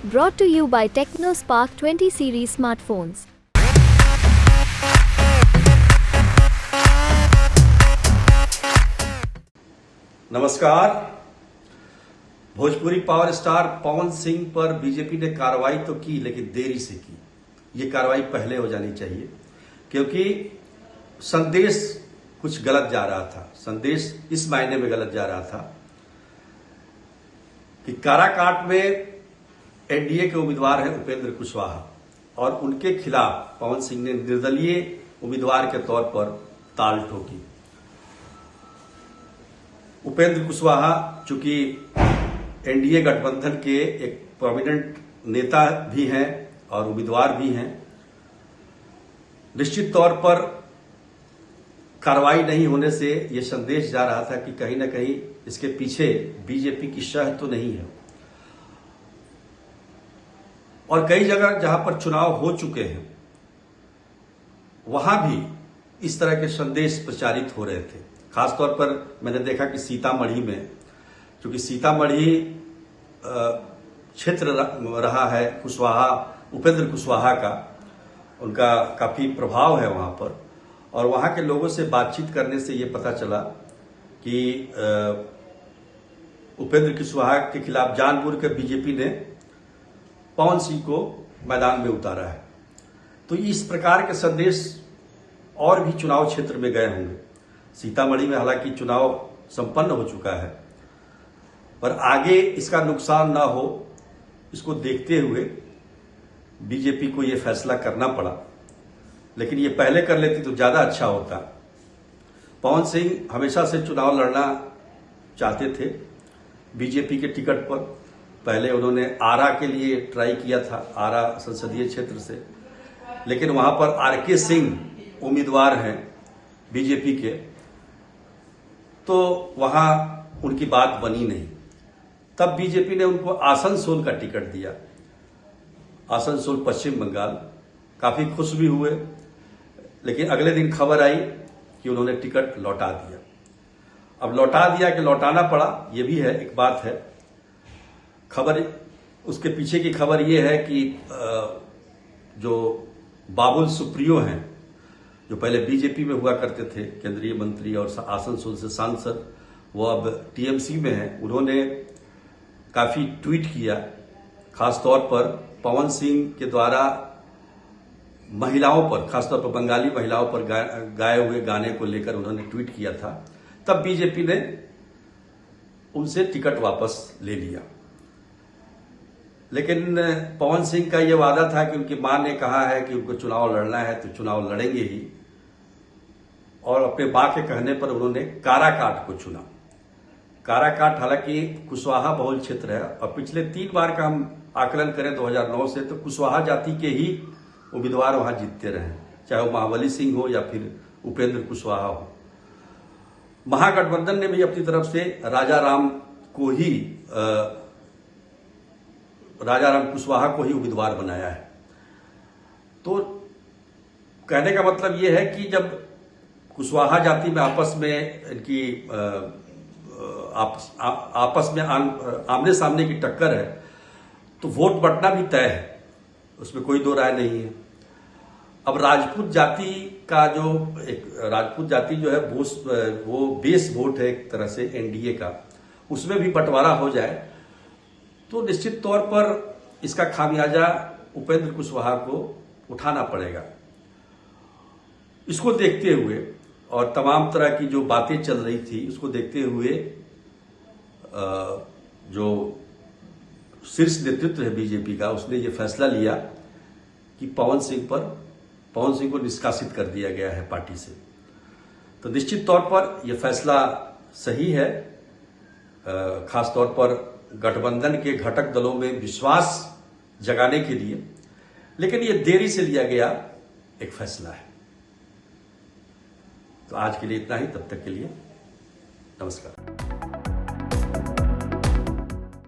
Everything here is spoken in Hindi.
Brought to you by TechnoSpark 20 series smartphones. नमस्कार। भोजपुरी पावर स्टार पवन सिंह पर बीजेपी ने कार्रवाई तो की, लेकिन देरी से की। ये कार्रवाई पहले हो जानी चाहिए, क्योंकि संदेश कुछ गलत जा रहा था। संदेश इस मायने में गलत जा रहा था कि काराकाट में एनडीए के उम्मीदवार हैं उपेंद्र कुशवाहा, और उनके खिलाफ पवन सिंह ने निर्दलीय उम्मीदवार के तौर पर ताल ठोकी। उपेंद्र कुशवाहा चूंकि एनडीए गठबंधन के एक प्रोमिनेंट नेता भी हैं और उम्मीदवार भी हैं, निश्चित तौर पर कार्रवाई नहीं होने से यह संदेश जा रहा था कि कहीं ना कहीं इसके पीछे बीजेपी की शह तो नहीं है। और कई जगह जहां पर चुनाव हो चुके हैं वहां भी इस तरह के संदेश प्रचारित हो रहे थे। खासतौर पर मैंने देखा कि सीतामढ़ी में, क्योंकि सीतामढ़ी क्षेत्र रहा है उपेंद्र कुशवाहा का, उनका काफी प्रभाव है वहां पर, और वहां के लोगों से बातचीत करने से ये पता चला कि उपेंद्र कुशवाहा के खिलाफ जानबूझ कर बीजेपी ने पवन सिंह को मैदान में उतारा है। तो इस प्रकार के संदेश और भी चुनाव क्षेत्र में गए होंगे। सीतामढ़ी में हालांकि चुनाव संपन्न हो चुका है, पर आगे इसका नुकसान ना हो, इसको देखते हुए बीजेपी को यह फैसला करना पड़ा। लेकिन ये पहले कर लेती तो ज्यादा अच्छा होता। पवन सिंह हमेशा से चुनाव लड़ना चाहते थे बीजेपी के टिकट पर। पहले उन्होंने आरा के लिए ट्राई किया था, आरा संसदीय क्षेत्र से, लेकिन वहां पर आरके सिंह उम्मीदवार हैं बीजेपी के, तो वहां उनकी बात बनी नहीं। तब बीजेपी ने उनको आसनसोल का टिकट दिया, आसनसोल पश्चिम बंगाल। काफी खुश भी हुए, लेकिन अगले दिन खबर आई कि उन्होंने टिकट लौटा दिया। अब लौटा दिया कि लौटाना पड़ा, यह भी है, एक बात है। खबर, उसके पीछे की खबर यह है कि जो बाबुल सुप्रियो हैं, जो पहले बीजेपी में हुआ करते थे, केंद्रीय मंत्री और आसनसोल से सांसद, वो अब टीएमसी में हैं। उन्होंने काफी ट्वीट किया, खासतौर पर पवन सिंह के द्वारा महिलाओं पर, खासतौर पर बंगाली महिलाओं पर गाए हुए गाने को लेकर उन्होंने ट्वीट किया था। तब बीजेपी ने उनसे टिकट वापस ले लिया। लेकिन पवन सिंह का यह वादा था कि उनकी मां ने कहा है कि उनको चुनाव लड़ना है तो चुनाव लड़ेंगे ही, और अपने मां के कहने पर उन्होंने काराकाट को चुना। काराकाट हालांकि कुशवाहा बहुल क्षेत्र है, और पिछले 3 बार का हम आकलन करें 2009 से, तो कुशवाहा जाति के ही उम्मीदवार वहां जीतते रहे, चाहे वो महाबली सिंह हो या फिर उपेंद्र कुशवाहा हो। महागठबंधन ने भी अपनी तरफ से राजाराम कुशवाहा को ही उम्मीदवार बनाया है। तो कहने का मतलब यह है कि जब कुशवाहा जाति में आपस में इनकी आपस में आमने सामने की टक्कर है, तो वोट बंटना भी तय है, उसमें कोई दो राय नहीं है। अब राजपूत जाति का राजपूत जाति जो है वो बेस वोट है एक तरह से एनडीए का, उसमें भी बंटवारा हो जाए तो निश्चित तौर पर इसका खामियाजा उपेंद्र कुशवाहा को उठाना पड़ेगा। इसको देखते हुए और तमाम तरह की जो बातें चल रही थी उसको देखते हुए जो शीर्ष नेतृत्व है बीजेपी का, उसने ये फैसला लिया कि पवन सिंह को निष्कासित कर दिया गया है पार्टी से। तो निश्चित तौर पर यह फैसला सही है, खासतौर पर गठबंधन के घटक दलों में विश्वास जगाने के लिए। लेकिन यह देरी से लिया गया एक फैसला है। तो आज के लिए इतना ही, तब तक के लिए नमस्कार।